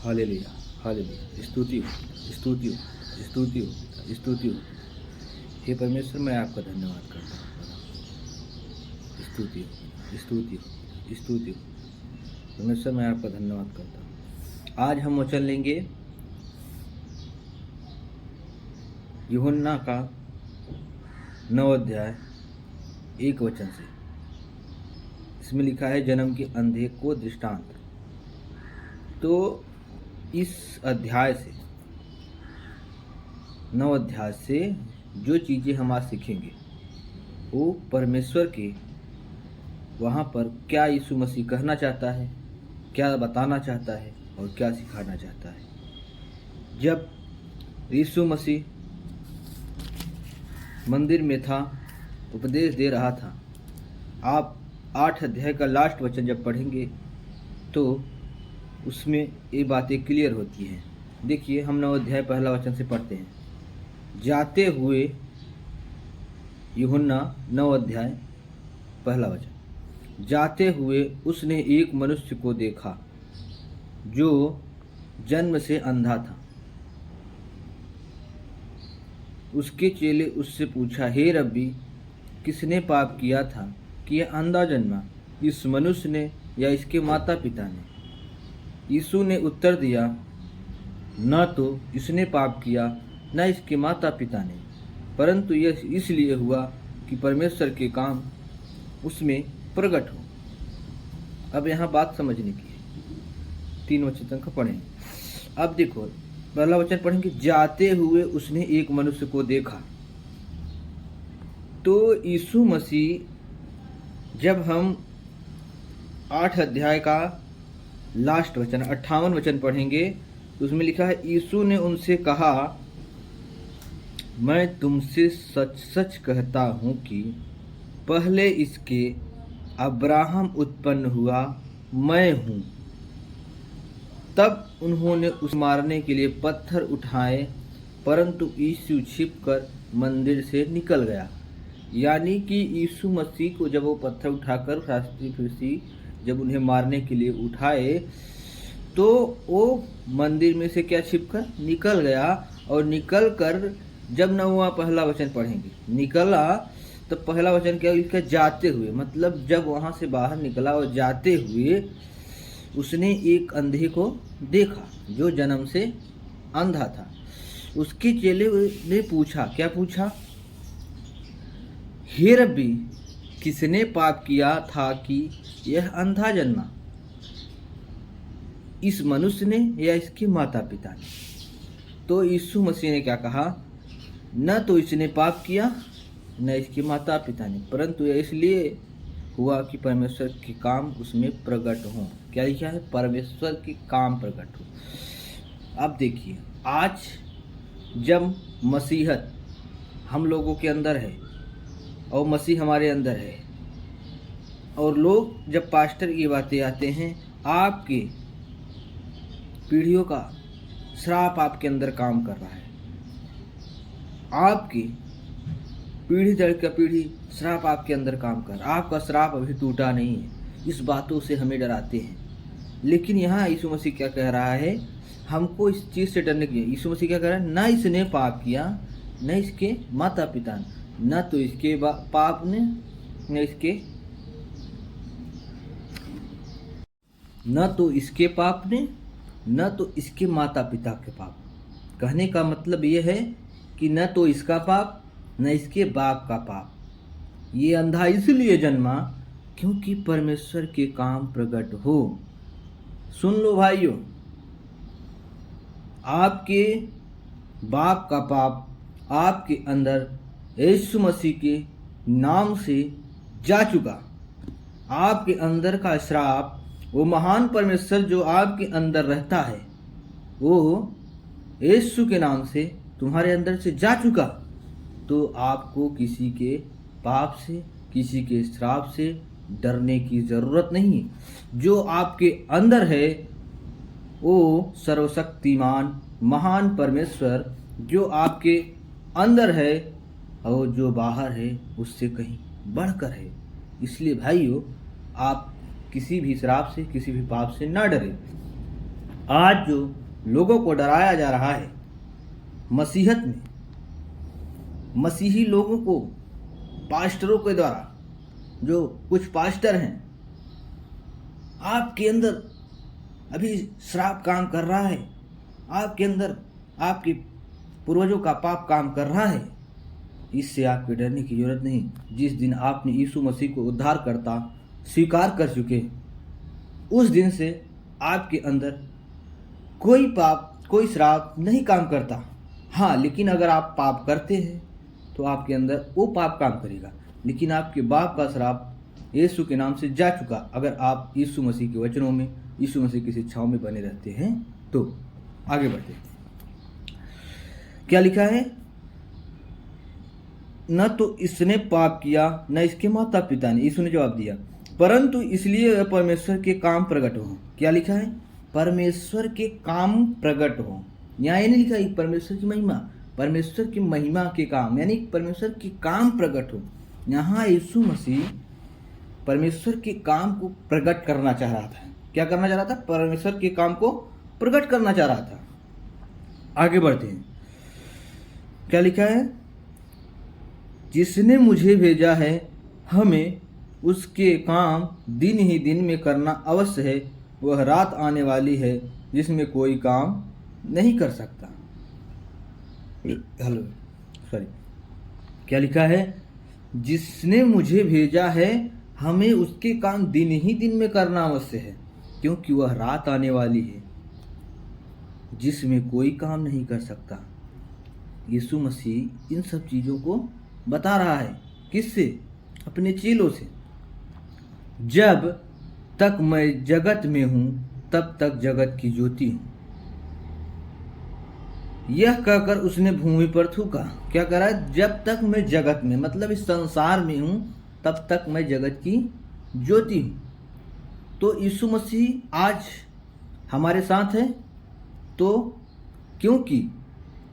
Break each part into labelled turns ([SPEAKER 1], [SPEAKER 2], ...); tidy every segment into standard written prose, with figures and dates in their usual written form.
[SPEAKER 1] Hallelujah, hallelujah. स्तुति हो, स्तुति हो, स्तुति हो, स्तुति हो। हे परमेश्वर, मैं आपका धन्यवाद करता हूँ। स्तुति हो, स्तुति हो, स्तुति हो। परमेश्वर, मैं आपका धन्यवाद करता हूँ। आज हम वचन लेंगे यूहन्ना का 9 अध्याय 1 वचन से। इसमें लिखा है जन्म के अंधे को दृष्टांत। तो इस अध्याय से 9 अध्याय से जो चीज़ें हम आज सीखेंगे वो परमेश्वर के वहाँ पर क्या यीशु मसीह कहना चाहता है, क्या बताना चाहता है और क्या सिखाना चाहता है। जब यीशु मसीह मंदिर में था, उपदेश दे रहा था, आप 8 अध्याय का लास्ट वचन जब पढ़ेंगे तो उसमें ये बातें क्लियर होती हैं। देखिए, हम 9 अध्याय पहला वचन से पढ़ते हैं। जाते हुए, यूहन्ना 9 अध्याय पहला वचन। जाते हुए उसने एक मनुष्य को देखा जो जन्म से अंधा था। उसके चेले उससे पूछा, हे रब्बी, किसने पाप किया था कि यह अंधा जन्मा, इस मनुष्य ने या इसके माता पिता ने? यीशु ने उत्तर दिया, न तो इसने पाप किया न इसके माता पिता ने, परंतु यह इसलिए हुआ कि परमेश्वर के काम उसमें प्रकट हो। अब यहाँ बात समझने की है। 3 वचन तक पढ़ें। अब देखो, पहला वचन पढ़ेंगे, जाते हुए उसने एक मनुष्य को देखा। तो यीशु मसीह, जब हम 8 अध्याय का लास्ट वचन 58 वचन पढ़ेंगे तो उसमें लिखा है, यीशु ने उनसे कहा, मैं तुमसे सच सच कहता हूँ कि पहले इसके अब्राहम उत्पन्न हुआ, मैं हूँ। तब उन्होंने उस मारने के लिए पत्थर उठाए, परंतु यीशु छिपकर मंदिर से निकल गया। यानी कि यीशु मसीह को जब वो पत्थर उठाकर शास्त्री फरीसी जब उन्हें मारने के लिए उठाए तो वो मंदिर में से क्या छिपकर निकल गया। और निकल कर जब नौवां पहला वचन पढ़ेंगे, निकला, तो पहला वचन क्या, इसका जाते हुए, मतलब जब वहाँ से बाहर निकला और जाते हुए उसने एक अंधे को देखा जो जन्म से अंधा था। उसके चेले ने पूछा, क्या पूछा, हे रब्बी, किसने पाप किया था कि यह अंधा जन्मा, इस मनुष्य ने या इसके माता पिता ने? तो यीशु मसीह ने क्या कहा, न तो इसने पाप किया न इसके माता पिता ने, परंतु यह इसलिए हुआ कि परमेश्वर के काम उसमें प्रकट हों। क्या लिखा है, परमेश्वर के काम प्रकट हो। अब देखिए, आज जब मसीहत हम लोगों के अंदर है और मसीह हमारे अंदर है, और लोग जब पास्टर की बातें आते हैं, आपके पीढ़ियों का श्राप आपके अंदर काम कर रहा है, आपकी पीढ़ी दर का पीढ़ी श्राप आपके अंदर काम कर रहा है, आपका श्राप अभी टूटा नहीं है। इस बातों से हमें डराते हैं, लेकिन यहाँ यीशु मसीह क्या कह रहा है, हमको इस चीज़ से डरने की। यीशु मसीह क्या कह रहा है, न इसने पाप किया न इसके माता पिता ने, न तो इसके पाप ने न इसके न तो इसके पाप ने न तो इसके माता पिता के पाप। कहने का मतलब ये है कि न तो इसका पाप न इसके बाप का पाप। ये अंधा इसलिए जन्मा क्योंकि परमेश्वर के काम प्रकट हो। सुन लो भाइयों, आपके बाप का पाप आपके अंदर यीशु मसीह के नाम से जा चुका। आपके अंदर का श्राप, वो महान परमेश्वर जो आपके अंदर रहता है, वो यीशु के नाम से तुम्हारे अंदर से जा चुका। तो आपको किसी के पाप से, किसी के श्राप से डरने की ज़रूरत नहीं। जो आपके अंदर है वो सर्वशक्तिमान महान परमेश्वर जो आपके अंदर है और जो बाहर है उससे कहीं बढ़कर है। इसलिए भाइयों, आप किसी भी श्राप से, किसी भी पाप से ना डरें। आज जो लोगों को डराया जा रहा है मसीहत में, मसीही लोगों को पास्टरों के द्वारा, जो कुछ पास्टर हैं, आपके अंदर अभी श्राप काम कर रहा है, आपके अंदर आपके पूर्वजों का पाप काम कर रहा है, इससे आपके डरने की जरूरत नहीं। जिस दिन आपने यीशु मसीह को उद्धारकर्ता स्वीकार कर चुके, उस दिन से आपके अंदर कोई पाप, कोई श्राप नहीं काम करता। हाँ, लेकिन अगर आप पाप करते हैं तो आपके अंदर वो पाप काम करेगा, लेकिन आपके बाप का श्राप यीशु के नाम से जा चुका, अगर आप यीशु मसीह के वचनों में, यीशु मसीह की शिक्षाओं में बने रहते हैं तो। आगे बढ़ते हैं, क्या लिखा है? न तो इसने पाप किया न इसके माता पिता ने, यीशु ने जवाब दिया, परंतु इसलिए परमेश्वर के काम प्रकट हो। क्या लिखा है? परमेश्वर के काम प्रकट हो। यहाँ ये नहीं लिखा है परमेश्वर की महिमा, परमेश्वर की महिमा के काम, यानी परमेश्वर के काम प्रकट हो। यहाँ यीशु मसीह परमेश्वर के काम को प्रकट करना चाह रहा था। क्या करना चाह रहा था? परमेश्वर के काम को प्रकट करना चाह रहा था। आगे बढ़ते हैं, क्या लिखा है? जिसने मुझे भेजा है, हमें उसके काम दिन ही दिन में करना अवश्य है। वह रात आने वाली है जिसमें कोई काम नहीं कर सकता। हेलो, सॉरी, क्या लिखा है? जिसने मुझे भेजा है, हमें उसके काम दिन ही दिन में करना अवश्य है, क्योंकि वह रात आने वाली है जिसमें कोई काम नहीं कर सकता। यीशु मसीह इन सब चीज़ों को बता रहा है। किससे? अपने चेलों से। जब तक मैं जगत में हूँ तब तक जगत की ज्योति हूँ। यह कहकर उसने भूमि पर थूका। क्या करा? जब तक मैं जगत में, मतलब इस संसार में हूँ, तब तक मैं जगत की ज्योति हूँ। तो यीशु मसीह आज हमारे साथ है, तो क्योंकि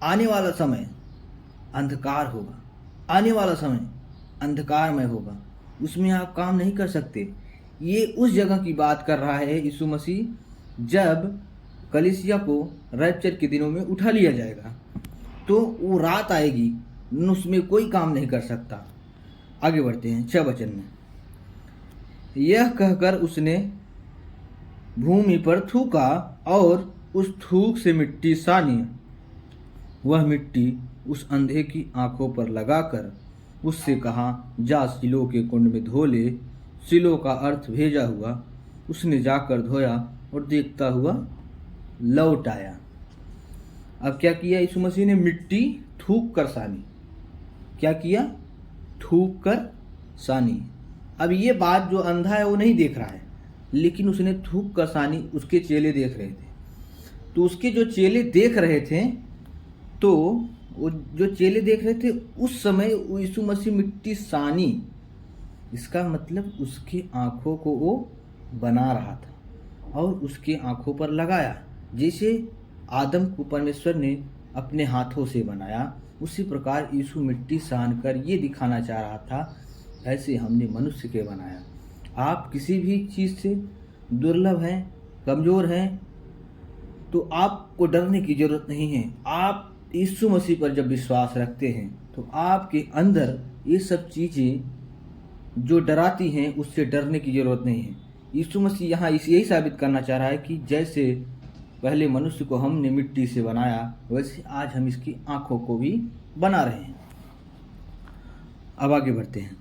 [SPEAKER 1] आने वाला समय अंधकार होगा, आने वाला समय अंधकारमय होगा, उसमें आप काम नहीं कर सकते। ये उस जगह की बात कर रहा है यीशु मसीह, जब कलीसिया को रैप्चर के दिनों में उठा लिया जाएगा, तो वो रात आएगी, उसमें कोई काम नहीं कर सकता। आगे बढ़ते हैं 6 वचन में। यह कहकर उसने भूमि पर थूका और उस थूक से मिट्टी सानी। वह मिट्टी उस अंधे की आंखों पर लगाकर उससे कहा, जा सिलो के कुंड में धो ले। सिलो का अर्थ भेजा हुआ। उसने जाकर धोया और देखता हुआ लौट आया। अब क्या किया यीशु मसीह ने? मिट्टी थूक कर सानी। क्या किया? थूक कर सानी। अब ये बात जो अंधा है वो नहीं देख रहा है, लेकिन उसने थूक कर सानी, उसके चेले देख रहे थे। तो उसके जो चेले देख रहे थे, तो वो जो चेले देख रहे थे, उस समय यीशु मसीह मिट्टी सानी, इसका मतलब उसकी आंखों को वो बना रहा था और उसके आंखों पर लगाया। जैसे आदम को परमेश्वर ने अपने हाथों से बनाया, उसी प्रकार यीशु मिट्टी सान कर ये दिखाना चाह रहा था, ऐसे हमने मनुष्य के बनाया। आप किसी भी चीज़ से दुर्लभ हैं, कमज़ोर हैं, तो आपको डरने की ज़रूरत नहीं है। आप यीशु मसीह पर जब विश्वास रखते हैं तो आपके अंदर ये सब चीज़ें जो डराती हैं, उससे डरने की ज़रूरत नहीं है। यीशु मसीह यहाँ यही साबित करना चाह रहा है कि जैसे पहले मनुष्य को हमने मिट्टी से बनाया, वैसे आज हम इसकी आंखों को भी बना रहे हैं। अब आगे बढ़ते हैं।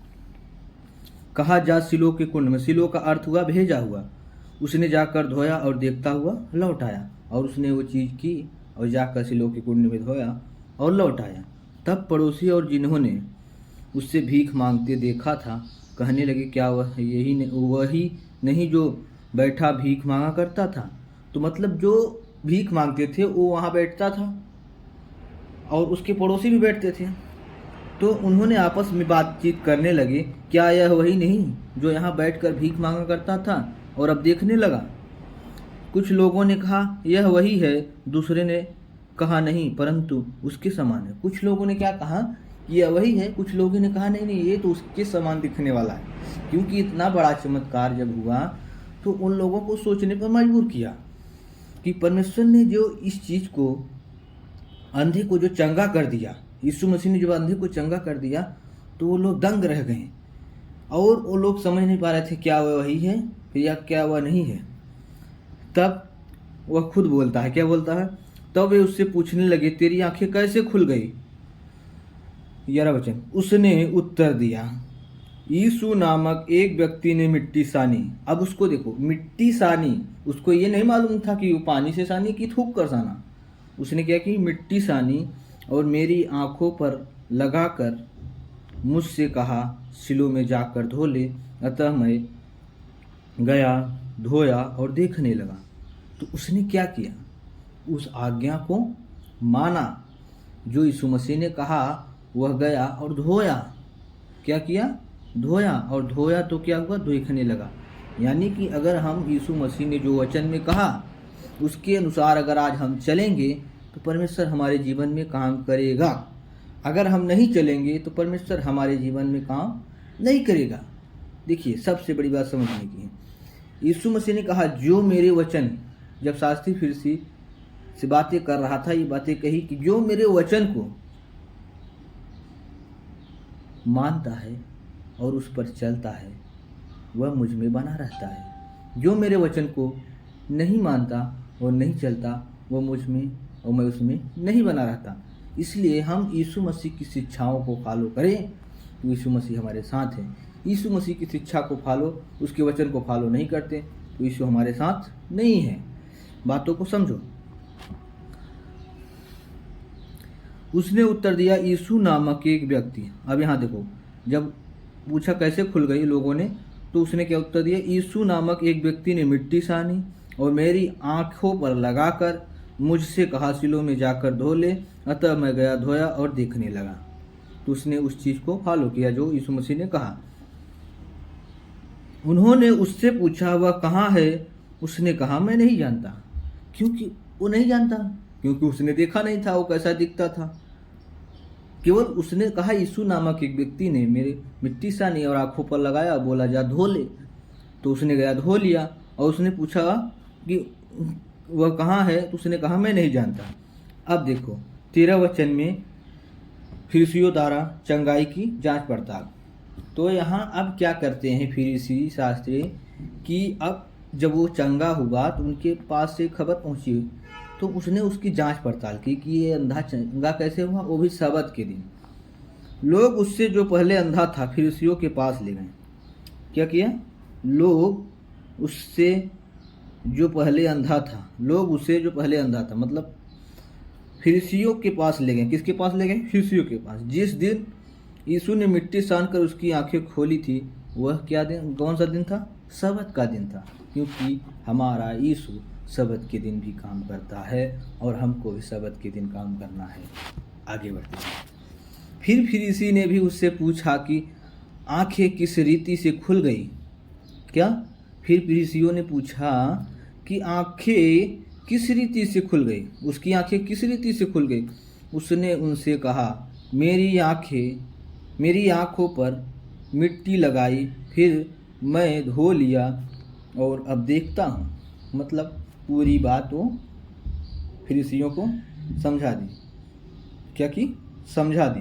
[SPEAKER 1] कहा, जा सिलो के कुंड में। सिलो का अर्थ हुआ भेजा हुआ। उसने जाकर धोया और देखता हुआ लौट आया। और उसने वो चीज़ की और जाकर सिलो के कुंड में धोया और लौट आया। तब पड़ोसी और जिन्होंने उससे भीख मांगते देखा था, कहने लगे, क्या वह वही नहीं जो बैठा भीख मांगा करता था? तो मतलब जो भीख मांगते थे वो वहाँ बैठता था और उसके पड़ोसी भी बैठते थे। तो उन्होंने आपस में बातचीत करने लगे, क्या यह वही नहीं जो यहाँ बैठकर भीख मांगा करता था और अब देखने लगा? कुछ लोगों ने कहा, यह वही है। दूसरे ने कहा, नहीं, परंतु उसके समान है। कुछ लोगों ने क्या कहा कि यह वही है, कुछ लोगों ने कहा, नहीं, ये तो उसके समान दिखने वाला है। क्योंकि इतना बड़ा चमत्कार जब हुआ तो उन लोगों को सोचने पर मजबूर किया। कि परमेश्वर ने जो इस चीज़ को, अंधे को जो चंगा कर दिया, यीशु मसीह ने जो अंधे को चंगा कर दिया, तो वो लोग दंग रह गए और वो लोग समझ नहीं पा रहे थे क्या वह वही है या क्या वह नहीं है। तब वह खुद बोलता है, क्या बोलता है? तब वे उससे पूछने लगे, तेरी आंखें कैसे खुल गई? 11 वचन, उसने उत्तर दिया, यीशु नामक एक व्यक्ति ने मिट्टी सानी। अब उसको देखो, मिट्टी सानी, उसको ये नहीं मालूम था कि वो पानी से सानी कि थूक कर साना। उसने क्या की? मिट्टी सानी और मेरी आंखों पर लगाकर मुझसे कहा, सिलो में जाकर धो ले। अतः मैं गया, धोया और देखने लगा। तो उसने क्या किया? उस आज्ञा को माना जो यीशु मसीह ने कहा। वह गया और धोया। क्या किया? धोया, और धोया तो क्या हुआ? देखने लगा। यानी कि अगर हम यीशु मसीह ने जो वचन में कहा उसके अनुसार अगर आज हम चलेंगे तो परमेश्वर हमारे जीवन में काम करेगा। अगर हम नहीं चलेंगे तो परमेश्वर हमारे जीवन में काम नहीं करेगा। देखिए, सबसे बड़ी बात समझने की है, यीशु मसीह ने कहा जो मेरे वचन, जब शास्त्री फरीसी से बातें कर रहा था, ये बातें कही कि जो मेरे वचन को मानता है और उस पर चलता है वह मुझ में बना रहता है। जो मेरे वचन को नहीं मानता और नहीं चलता वह मुझ में और मैं उसमें नहीं बना रहता। इसलिए हम यीशु मसीह की शिक्षाओं को फॉलो करें तो यीशु मसीह हमारे साथ है। यीशु मसीह की शिक्षा को फॉलो, उसके वचन को फॉलो नहीं करते तो यीशु हमारे साथ नहीं है। बातों को समझो। उसने उत्तर दिया, यीशु नामक एक व्यक्ति। अब यहाँ देखो, जब पूछा कैसे खुल गई लोगों ने, तो उसने क्या उत्तर दिया? यीशु नामक एक व्यक्ति ने मिट्टी सानी और मेरी आंखों पर लगाकर मुझसे कहा, सिलो में जाकर धो ले। अतः मैं गया, धोया और देखने लगा। तो उसने उस चीज़ को फॉलो किया जो यीशु मसीह ने कहा। उन्होंने उससे पूछा, वह कहाँ है? उसने कहा, मैं नहीं जानता। क्योंकि वो नहीं जानता, क्योंकि उसने देखा नहीं था वो कैसा दिखता था। केवल उसने कहा यीशु नामक एक व्यक्ति ने मेरे मिट्टी सानी और आंखों पर लगाया, बोला जा धो ले। तो उसने गया, धो लिया। और उसने पूछा कि वह कहाँ है? तो उसने कहा, मैं नहीं जानता। अब देखो 13 वचन में फरीसियों द्वारा चंगाई की जांच पड़ताल। तो यहाँ अब क्या करते हैं फरीसी शास्त्री कि अब जब वो चंगा हुआ तो उनके पास से खबर पहुंची, तो उसने उसकी जांच पड़ताल की कि ये अंधा चंगा कैसे हुआ, वो भी सबत के दिन। लोग उससे जो पहले अंधा था फरीसियों के पास ले गए। क्या किया? लोग उससे जो पहले अंधा था, मतलब फरीसियों के पास ले गए। किसके पास ले गए? फरीसियों के पास। जिस दिन यीशु ने मिट्टी सान कर उसकी आंखें खोली थी, वह क्या दिन, कौन सा दिन था? सबत का दिन था। क्योंकि हमारा यीशु सबत के दिन भी काम करता है और हमको भी सबत के दिन काम करना है। आगे बढ़ते हैं। फिर फरीसी ने भी उससे पूछा कि आंखें किस रीति से खुल गई? क्या? फिर फरीसियों ने पूछा कि आंखें किस रीति से खुल गई, उसकी आंखें किस रीति से खुल गई? उसने उनसे कहा, मेरी आंखों पर मिट्टी लगाई, फिर मैं धो लिया और अब देखता हूँ। मतलब पूरी बात वो फरीसियों को समझा दी। क्या की? समझा दी।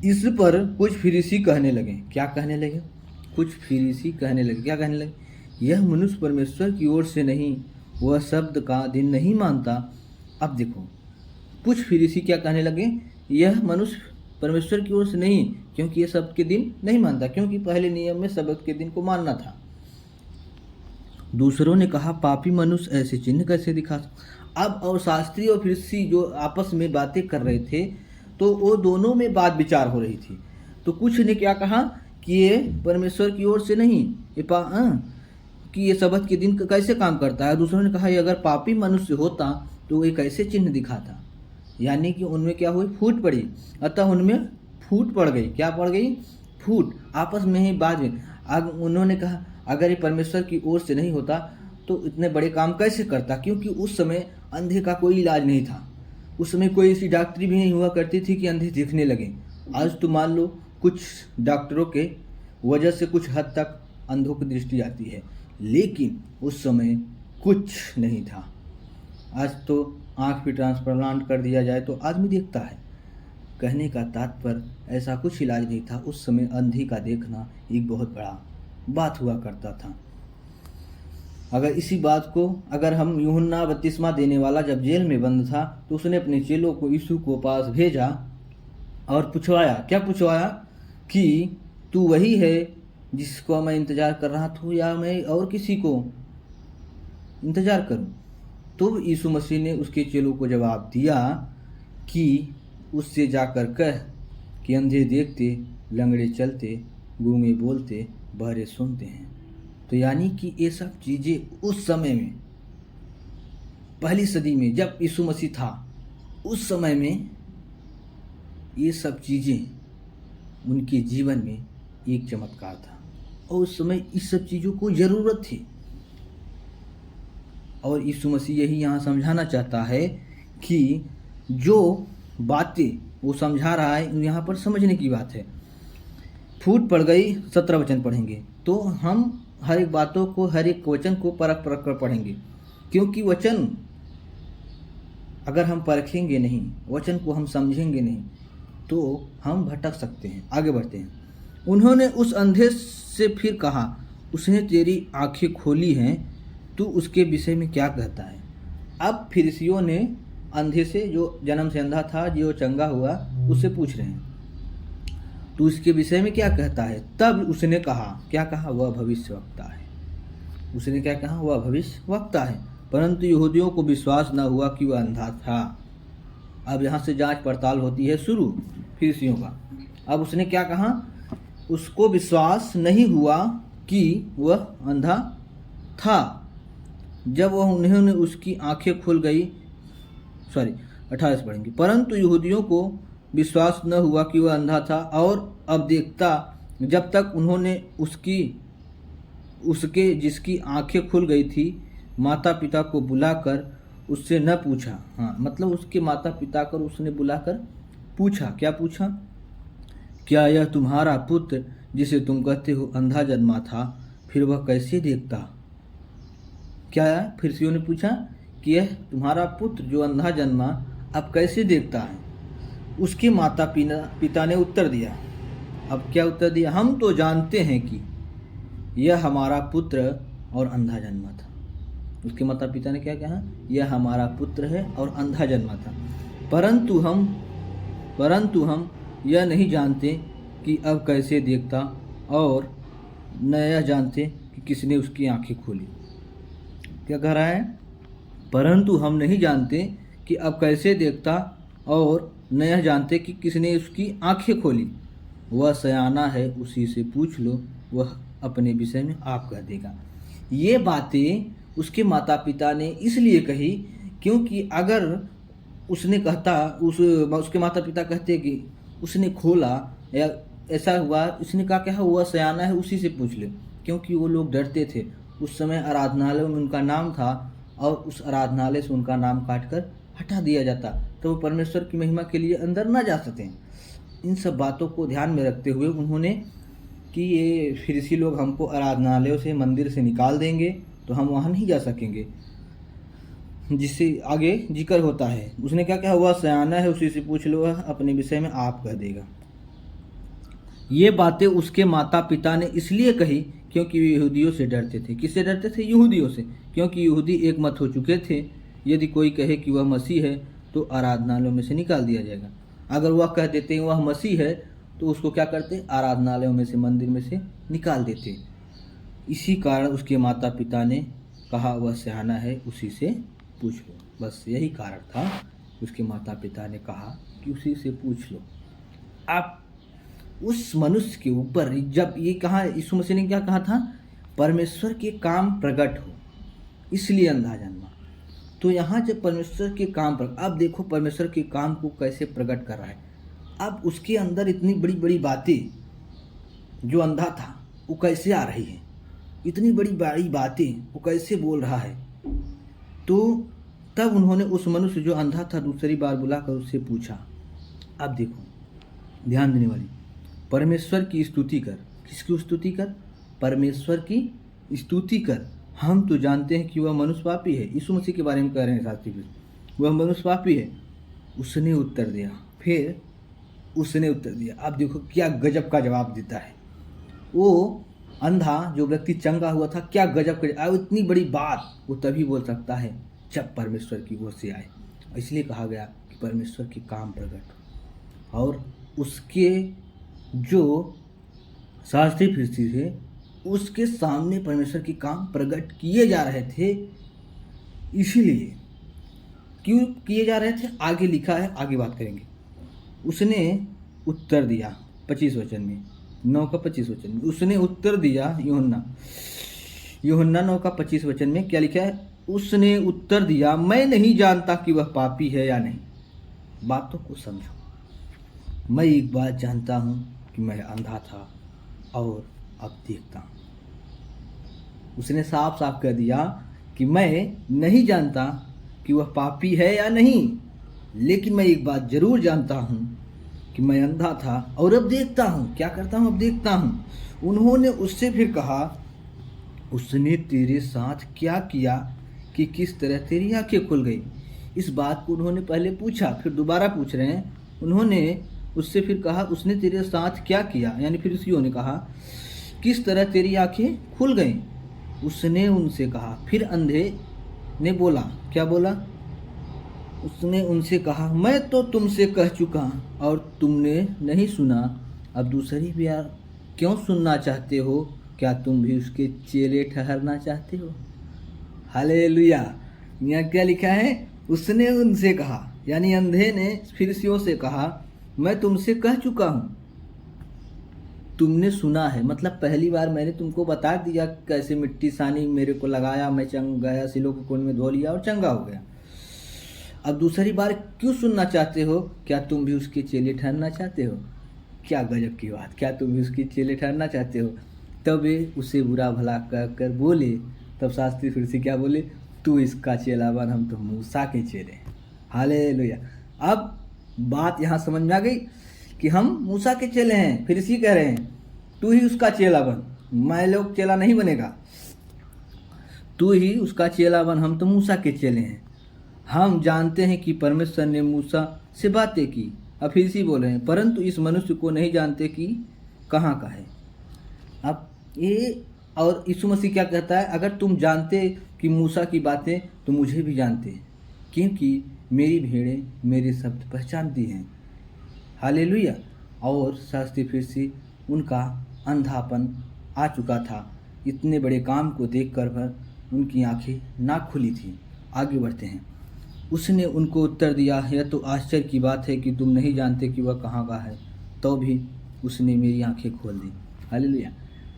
[SPEAKER 1] इस पर कुछ फरीसी कहने लगे। क्या कहने लगे? कुछ फरीसी कहने लगे। क्या कहने लगे? यह मनुष्य परमेश्वर की ओर से नहीं, वह शब्द का दिन नहीं मानता। अब देखो, कुछ फरीसी क्या कहने लगे? यह मनुष्य परमेश्वर की ओर से नहीं, क्योंकि यह शब्द के दिन नहीं मानता, क्योंकि पहले नियम में शब्द के दिन को मानना था। दूसरों ने कहा, पापी मनुष्य ऐसे चिन्ह कैसे दिखा? अब और शास्त्री और फरीसी जो आपस में बातें कर रहे थे, तो वो दोनों में बात विचार हो रही थी। तो कुछ ने क्या कहा कि ये परमेश्वर की ओर से नहीं, कि ये शब्द के दिन कैसे काम करता है। दूसरों ने कहा, ये अगर पापी मनुष्य होता तो ये कैसे चिन्ह दिखाता। यानी कि उनमें क्या हुई? फूट पड़ी। अतः उनमें फूट पड़ गई। क्या पड़ गई? फूट। आपस में ही बात में अब उन्होंने कहा, अगर ये परमेश्वर की ओर से नहीं होता तो इतने बड़े काम कैसे करता? क्योंकि उस समय अंधे का कोई इलाज नहीं था। उस समय कोई ऐसी डॉक्टरी भी नहीं हुआ करती थी कि अंधे दिखने लगे। आज तो मान लो कुछ डॉक्टरों के वजह से कुछ हद तक अंधों की दृष्टि आती है, लेकिन उस समय कुछ नहीं था। आज तो आँख भी ट्रांसप्लांट कर दिया जाए तो आदमी देखता है। कहने का तात्पर्य ऐसा कुछ इलाज नहीं था। उस समय अंधी का देखना एक बहुत बड़ा बात हुआ करता था। अगर इसी बात को अगर हम यूहन्ना बपतिस्मा देने वाला जब जेल में बंद था तो उसने अपने चेलों को यीशु को पास भेजा और पूछवाया। क्या पूछवाया? कि तू वही है जिसको मैं इंतज़ार कर रहा था या मैं और किसी को इंतज़ार करूं? तो यीशु मसीह ने उसके चेलों को जवाब दिया कि उससे जाकर कह कि अंधे देखते, लंगड़े चलते, गूंगे बोलते, बहरे सुनते हैं। तो यानी कि ये सब चीज़ें उस समय में, पहली सदी में जब यीशु मसीह था, उस समय में ये सब चीज़ें उनके जीवन में एक चमत्कार था और उस समय इस सब चीज़ों को ज़रूरत थी। और यीशु मसीह यही यहाँ समझाना चाहता है कि जो बातें वो समझा रहा है यहाँ पर समझने की बात है। फूट पड़ गई 17 वचन पढ़ेंगे तो हम हर एक बातों को, हर एक वचन को परख कर पढ़ेंगे, क्योंकि वचन अगर हम परखेंगे नहीं, वचन को हम समझेंगे नहीं तो हम भटक सकते हैं। आगे बढ़ते हैं। उन्होंने उस अंधे से फिर कहा, उसने तेरी आंखें खोली हैं, तू उसके विषय में क्या कहता है? अब फरीसियों ने अंधे से, जो जन्म से अंधा था, जो चंगा हुआ, उससे पूछ रहे हैं तू इसके विषय में क्या कहता है? तब उसने कहा, क्या कहा? वह भविष्यवक्ता है। उसने क्या कहा? वह भविष्यवक्ता है। परंतु यहूदियों को विश्वास न हुआ कि वह अंधा था। अब यहाँ से जांच पड़ताल होती है शुरू फरीसियों का। अब उसने क्या कहा? उसको विश्वास नहीं हुआ कि वह अंधा था। जब वह उन्होंने उसकी आंखें खुल गई, 18 से पढ़ेंगे। परंतु यहूदियों को विश्वास न हुआ कि वह अंधा था और अब देखता, जब तक उन्होंने उसके जिसकी आंखें खुल गई थी माता पिता को बुलाकर उससे न पूछा। हाँ, मतलब उसके माता पिता को उसने बुलाकर पूछा। क्या पूछा? क्या यह तुम्हारा पुत्र जिसे तुम कहते हो अंधा जन्मा था, फिर वह कैसे देखता? क्या फरीसियों ने पूछा कि यह तुम्हारा पुत्र जो अंधा जन्मा अब कैसे देखता है? उसके माता पिता ने उत्तर दिया। अब क्या उत्तर दिया? हम तो जानते हैं कि यह हमारा पुत्र और अंधा जन्मा था। उसके माता पिता ने क्या कहा? यह हमारा पुत्र है और अंधा जन्मा था, परंतु हम यह नहीं जानते कि अब कैसे देखता और न यह जानते कि किसने उसकी आंखें खोली। क्या कह रहा है? परंतु हम नहीं जानते कि अब कैसे देखता और न यह जानते कि किसने उसकी आंखें खोली। वह सयाना है, उसी से पूछ लो, वह अपने विषय में आप कह देगा। ये बातें उसके माता पिता ने इसलिए कही क्योंकि अगर उसने कहता, उसके माता पिता कहते कि उसने खोला या ऐसा हुआ, उसने कहा क्या वह सयाना है, उसी से पूछ ले, क्योंकि वो लोग डरते थे। उस समय आराधनालय में उनका नाम था और उस आराधनालय से उनका नाम काटकर हटा दिया जाता तो वो परमेश्वर की महिमा के लिए अंदर न जा सकें। इन सब बातों को ध्यान में रखते हुए उन्होंने कि ये फरीसी लोग हमको आराधनालयों से, मंदिर से निकाल देंगे तो हम वहाँ नहीं जा सकेंगे, जिससे आगे जिक्र होता है। उसने क्या कहा? वह सयाना है, उसी से पूछ लो, वह अपने विषय में आप कह देगा। ये बातें उसके माता पिता ने इसलिए कही क्योंकि वे यहूदियों से डरते थे। किससे डरते थे? यहूदियों से, क्योंकि यहूदी एक मत हो चुके थे। यदि कोई कहे कि वह मसीह है तो आराधनालयों में से निकाल दिया जाएगा। अगर वह कह देते हैं वह मसीह है तो उसको क्या करते? आराधनालयों में से, मंदिर में से निकाल देते। इसी कारण उसके माता पिता ने कहा वह सयाना है, उसी से पूछ लो। बस यही कारण था, उसके माता पिता ने कहा कि उसी से पूछ लो। आप उस मनुष्य के ऊपर जब ये कहा, यीशु मसीह ने क्या कहा था? परमेश्वर के काम प्रकट हो, इसलिए अंधा जन्मा। तो यहाँ जब परमेश्वर के काम पर, अब देखो परमेश्वर के काम को कैसे प्रकट कर रहा है। अब उसके अंदर इतनी बड़ी बड़ी बातें, जो अंधा था वो कैसे आ रही है, इतनी बड़ी बड़ी बातें वो कैसे बोल रहा है। तो तब उन्होंने उस मनुष्य जो अंधा था दूसरी बार बुलाकर उससे पूछा। अब देखो ध्यान देने वाली, परमेश्वर की स्तुति कर। किसकी स्तुति कर? परमेश्वर की स्तुति कर, हम तो जानते हैं कि वह मनुष्य पापी है। यीशु मसीह के बारे में कह रहे हैं शास्त्री फिर, वह मनुष्य पापी है। उसने उत्तर दिया, फिर उसने उत्तर दिया। आप देखो क्या गजब का जवाब देता है वो अंधा जो व्यक्ति चंगा हुआ था, क्या गजब का। इतनी बड़ी बात वो तभी बोल सकता है जब परमेश्वर की ओर से आए। इसलिए कहा गया कि परमेश्वर के काम प्रकट, और उसके जो शास्त्री फरीसी थे उसके सामने परमेश्वर के काम प्रकट किए जा रहे थे। इसीलिए क्यों किए जा रहे थे आगे लिखा है, आगे बात करेंगे। उसने उत्तर दिया 25 वचन में, 9 का 25 वचन में उसने उत्तर दिया। यूहन्ना 9 का 25 वचन में क्या लिखा है? उसने उत्तर दिया, मैं नहीं जानता कि वह पापी है या नहीं। बातों को समझो। मैं एक बात जानता हूँ कि मैं अंधा था और अब देखता हूँ। उसने साफ साफ कह दिया कि मैं नहीं जानता कि वह पापी है या नहीं, लेकिन मैं एक बात जरूर जानता हूँ कि मैं अंधा था और अब देखता हूँ। क्या करता हूँ? अब देखता हूँ। उन्होंने उससे फिर कहा, उसने तेरे साथ क्या किया कि किस तरह तेरी आंखें खुल गई? इस बात को उन्होंने पहले पूछा, फिर दोबारा पूछ रहे हैं। उन्होंने उससे फिर कहा, उसने तेरे साथ क्या किया, यानी फिर उसी ने कहा किस तरह तेरी आंखें खुल गई? उसने उनसे कहा, फिर अंधे ने बोला, क्या बोला? उसने उनसे कहा, मैं तो तुमसे कह चुका और तुमने नहीं सुना, अब दूसरी बार क्यों सुनना चाहते हो? क्या तुम भी उसके चेले ठहरना चाहते हो? हालेलुया। यहाँ क्या लिखा है? उसने उनसे कहा, यानी अंधे ने फरीसियों से कहा, मैं तुमसे कह चुका हूँ, तुमने सुना है। मतलब पहली बार मैंने तुमको बता दिया कैसे मिट्टी सानी मेरे को लगाया, मैं चंग गया, सिलों के कुंड में धो लिया और चंगा हो गया। अब दूसरी बार क्यों सुनना चाहते हो? क्या तुम भी उसके चेले ठहरना चाहते हो? क्या गजब की बात, क्या तुम भी उसके चेले ठहरना चाहते हो? तब वे उसे बुरा भला कहकर बोले। तब शास्त्री फिर से क्या बोले? तू इसका चेला बन, हम तो मूसा के चेले हैं। हालेलुया। अब बात यहाँ समझ में आ गई कि हम मूसा के चेले हैं। फिर इसी कह रहे हैं तू ही उसका चेला बन, मैं लोग चेला नहीं बनेगा, तू ही उसका चेला बन, हम तो मूसा के चेले हैं। हम जानते हैं कि परमेश्वर ने मूसा से बातें की। अब फिर इसी बोल रहे हैं, परंतु इस मनुष्य को नहीं जानते कि कहाँ का है। अब ये और यीशु मसीह क्या कहता है? अगर तुम जानते कि मूसा की बातें तो मुझे भी जानते, क्योंकि मेरी भेड़ें मेरे शब्द पहचानती हैं। हालेलुया। और शास्त्री फिर से उनका अंधापन आ चुका था। इतने बड़े काम को देखकर भर उनकी आंखें ना खुली थी। आगे बढ़ते हैं। उसने उनको उत्तर दिया, यह तो आश्चर्य की बात है कि तुम नहीं जानते कि वह कहाँ का है, तो भी उसने मेरी आंखें खोल दी। हालेलुया।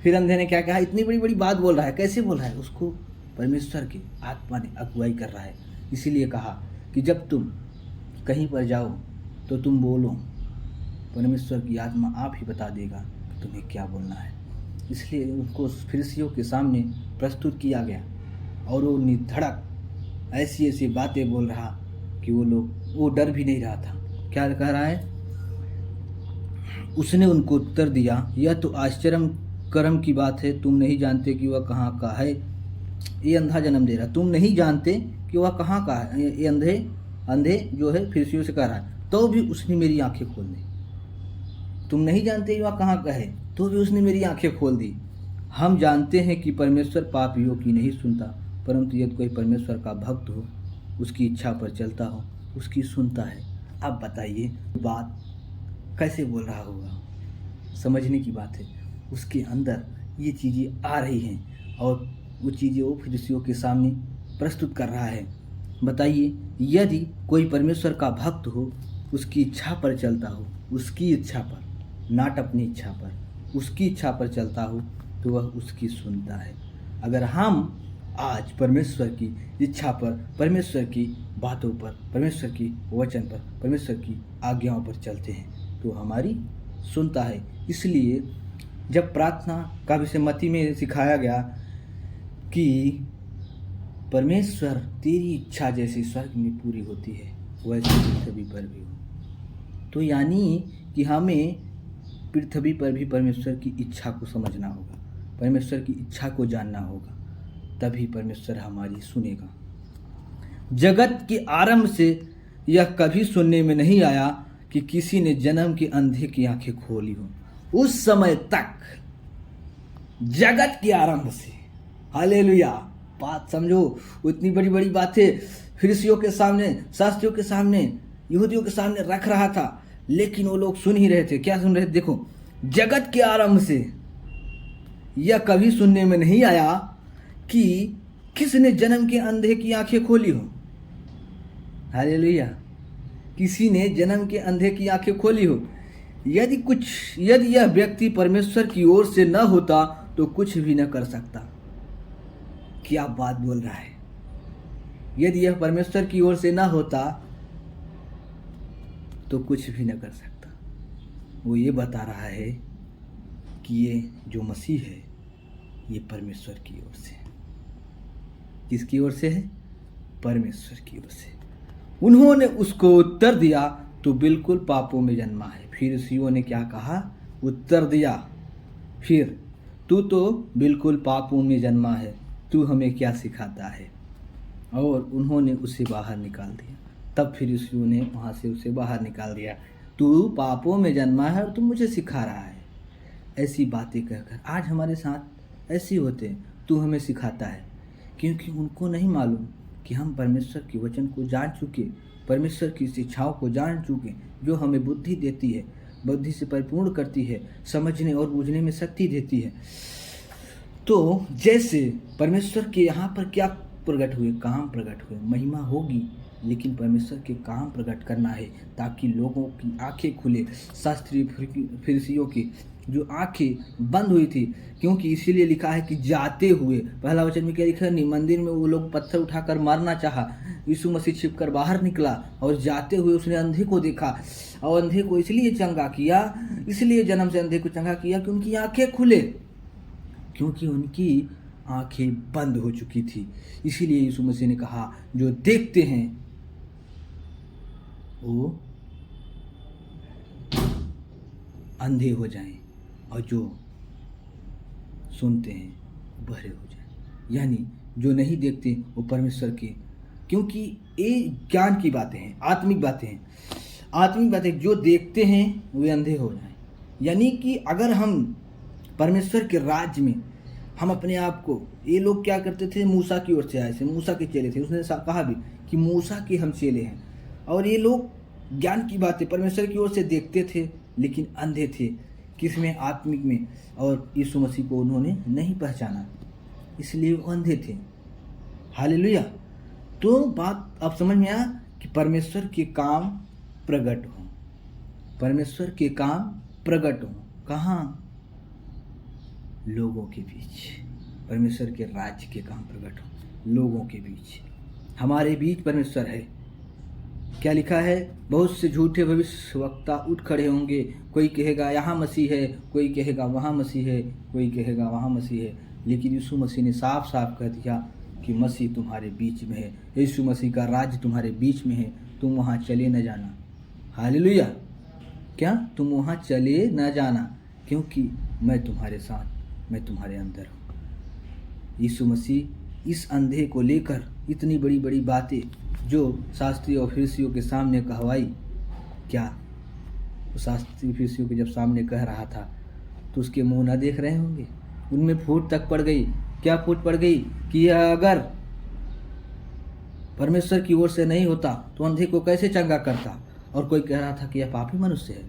[SPEAKER 1] फिर अंधे ने क्या कहा? इतनी बड़ी बड़ी बात बोल रहा है, कैसे बोल रहा है? उसको परमेश्वर की आत्मा ने अगुवाई कर रहा है। इसीलिए कहा कि जब तुम कहीं पर जाओ तो तुम बोलो, परमेश्वर की आत्मा आप ही बता देगा कि तुम्हें क्या बोलना है। इसलिए उनको फरीसियों के सामने प्रस्तुत किया गया और वो निधड़क ऐसी ऐसी बातें बोल रहा कि वो डर भी नहीं रहा था। क्या कह रहा है? उसने उनको उत्तर दिया, यह तो आश्चर्य कर्म की बात है, तुम नहीं जानते कि वह कहाँ का है। ये अंधा जन्म दे रहा, तुम नहीं जानते कि वह कहाँ का है। ये अंधे जो है फरीसियों से कह रहा है, तो भी उसने मेरी आंखें खोल दी। तुम नहीं जानते कि वह कहाँ का है, तो भी उसने मेरी आंखें खोल दी। हम जानते हैं कि परमेश्वर पापियों की नहीं सुनता, परंतु यदि कोई परमेश्वर का भक्त हो, उसकी इच्छा पर चलता हो, उसकी सुनता है। अब बताइए बात कैसे बोल रहा होगा? समझने की बात है। उसके अंदर ये चीज़ें आ रही हैं और वो चीज़ें वो फरीसियों के सामने प्रस्तुत कर रहा है। बताइए, यदि कोई परमेश्वर का भक्त हो, उसकी इच्छा पर चलता हो, उसकी इच्छा पर, नाट अपनी इच्छा पर, उसकी इच्छा पर चलता हो, तो वह उसकी सुनता है। अगर हम आज परमेश्वर की इच्छा पर, परमेश्वर की बातों पर, परमेश्वर की वचन पर, परमेश्वर की आज्ञाओं पर चलते हैं, तो हमारी सुनता है। इसलिए जब प्रार्थना का विषय मत्ती में सिखाया गया कि परमेश्वर तेरी इच्छा जैसी स्वर्ग में पूरी होती है वैसे पृथ्वी पर भी हो, तो यानी कि हमें पृथ्वी पर भी परमेश्वर की इच्छा को समझना होगा, परमेश्वर की इच्छा को जानना होगा, तभी परमेश्वर हमारी सुनेगा। जगत के आरंभ से यह कभी सुनने में नहीं आया कि किसी ने जन्म के अंधे की आंखें खोली हो। उस समय तक, जगत के आरंभ से, हालेलुया, बात समझो, उतनी बड़ी बड़ी बातें फरीसियों के सामने, शास्त्रियों के सामने, यहूदियों के सामने रख रहा था, लेकिन वो लोग सुन ही रहे थे। क्या सुन रहे थे? देखो, जगत के आरंभ से यह कभी सुनने में नहीं आया कि किसने जन्म के अंधे की आंखें खोली हो। हालेलुया, किसी ने जन्म के अंधे की आंखें खोली हो। यदि यह व्यक्ति परमेश्वर की ओर से न होता तो कुछ भी न कर सकता। क्या बात बोल रहा है? यदि यह परमेश्वर की ओर से न होता तो कुछ भी न कर सकता। वो ये बता रहा है कि ये जो मसीह है ये परमेश्वर की ओर से है। किसकी ओर से है? परमेश्वर की ओर से। उन्होंने उसको उत्तर दिया, तू बिल्कुल पापों में जन्मा है। फिर फरीसियों ने क्या कहा? उत्तर दिया, फिर तू तो बिल्कुल पापों में जन्मा है, तू हमें क्या सिखाता है? और उन्होंने उसे बाहर निकाल दिया। तब फरीसियों ने वहाँ से उसे बाहर निकाल दिया। तू पापों में जन्मा है और तू मुझे सिखा रहा है। ऐसी बातें कहकर आज हमारे साथ ऐसे होते हैं, तू हमें सिखाता है, क्योंकि उनको नहीं मालूम कि हम परमेश्वर के वचन को जान चुके, परमेश्वर की शिक्षाओं को जान चुके, जो हमें बुद्धि देती है, बुद्धि से परिपूर्ण करती है, समझने और बूझने में शक्ति देती है। तो जैसे परमेश्वर के यहाँ पर क्या प्रकट हुए? काम प्रकट हुए। महिमा होगी, लेकिन परमेश्वर के काम प्रकट करना है ताकि लोगों की आंखें खुले। शास्त्रीय फरीसियों की जो आंखें बंद हुई थी, क्योंकि इसीलिए लिखा है कि जाते हुए, पहला वचन में क्या लिखा है? मंदिर में वो लोग पत्थर उठाकर मारना चाहा, यीशु मसीह छिपकर बाहर निकला और जाते हुए उसने अंधे को देखा, और अंधे को इसलिए चंगा किया, इसलिए जन्म से अंधे को चंगा किया कि उनकी आंखें खुले, क्योंकि उनकी आंखें बंद हो चुकी थी। इसीलिए यीशु मसीह ने कहा, जो देखते हैं वो अंधे हो जाएं और जो सुनते हैं बहरे हो जाएं। यानी जो नहीं देखते वो परमेश्वर के, क्योंकि ये ज्ञान की बातें हैं, आत्मिक बातें हैं। आत्मिक बातें, जो देखते हैं वे अंधे हो जाएं। यानी कि अगर हम परमेश्वर के राज्य में हम अपने आप को, ये लोग क्या करते थे? मूसा की ओर से आए थे, मूसा के चेले थे। उसने कहा भी कि मूसा के हम चेले हैं। और ये लोग ज्ञान की बातें परमेश्वर की ओर से देखते थे, लेकिन अंधे थे। किसमें? आत्मिक में। और यीशु मसीह को उन्होंने नहीं पहचाना, इसलिए वो अंधे थे। हालेलुया। तो बात अब समझ में आया कि परमेश्वर के काम प्रकट हो, परमेश्वर के काम प्रकट हो। कहाँ? लोगों के बीच। परमेश्वर के राज्य के काम प्रकट हो लोगों के बीच। हमारे बीच परमेश्वर है। क्या लिखा है? बहुत से झूठे भविष्यवक्ता उठ खड़े होंगे, कोई कहेगा यहाँ मसीह है, कोई कहेगा वहाँ मसीह है, कोई कहेगा वहाँ मसीह है। लेकिन यीशु मसीह ने साफ साफ कह दिया कि मसीह तुम्हारे बीच में है, यीशु मसीह का राज्य तुम्हारे बीच में है, तुम वहाँ चले न जाना। हालेलुया। क्या? तुम वहाँ चले न जाना, क्योंकि मैं तुम्हारे साथ, मैं तुम्हारे अंदर हूँ। यीशु मसीह इस अंधे को लेकर इतनी बड़ी बड़ी बातें जो शास्त्री और फरीसियों के सामने कहवाई, क्या वो शास्त्री फरीसियों के जब सामने कह रहा था तो उसके मुंह ना देख रहे होंगे? उनमें फूट तक पड़ गई। क्या फूट पड़ गई? कि अगर परमेश्वर की ओर से नहीं होता तो अंधे को कैसे चंगा करता? और कोई कह रहा था कि यह पापी मनुष्य है,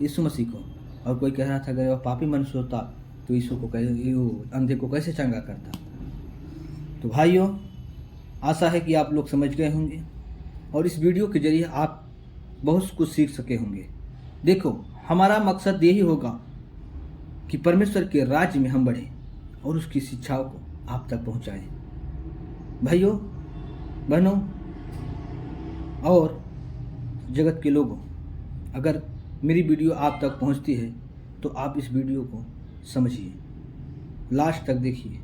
[SPEAKER 1] यीशु मसीह को। और कोई कह रहा था अगर वह पापी मनुष्य होता तो यीशु को अंधे को कैसे चंगा करता? तो भाइयों, आशा है कि आप लोग समझ गए होंगे और इस वीडियो के जरिए आप बहुत कुछ सीख सके होंगे। देखो, हमारा मकसद यही होगा कि परमेश्वर के राज्य में हम बढ़ें और उसकी शिक्षाओं को आप तक पहुंचाएं। भाइयों बहनों और जगत के लोगों, अगर मेरी वीडियो आप तक पहुंचती है तो आप इस वीडियो को समझिए, लास्ट तक देखिए।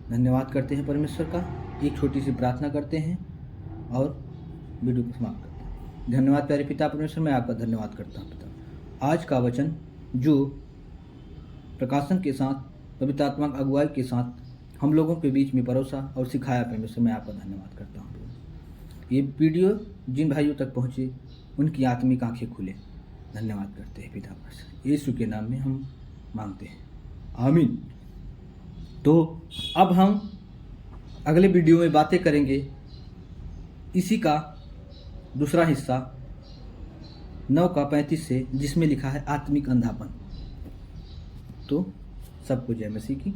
[SPEAKER 1] धन्यवाद करते हैं परमेश्वर का। एक छोटी सी प्रार्थना करते हैं और वीडियो को समाप्त करते हैं। धन्यवाद प्यारे पिता परमेश्वर, मैं आपका धन्यवाद करता हूँ पिता। आज का वचन जो प्रकाशन के साथ पवित्रात्मक अगुवाई के साथ हम लोगों के बीच में परोसा और सिखाया परमेश्वर, मैं आपका धन्यवाद करता हूँ। ये वीडियो जिन भाइयों तक पहुँचे उनकी आत्मिक आंखें खुले, धन्यवाद करते हैं पिता परमेश्वर, यीशु के नाम में हम मांगते हैं, आमीन। तो अब हम अगले वीडियो में बातें करेंगे इसी का दूसरा हिस्सा 9:35 से, जिसमें लिखा है आत्मिक अंधापन। तो सबको जय मसीह की।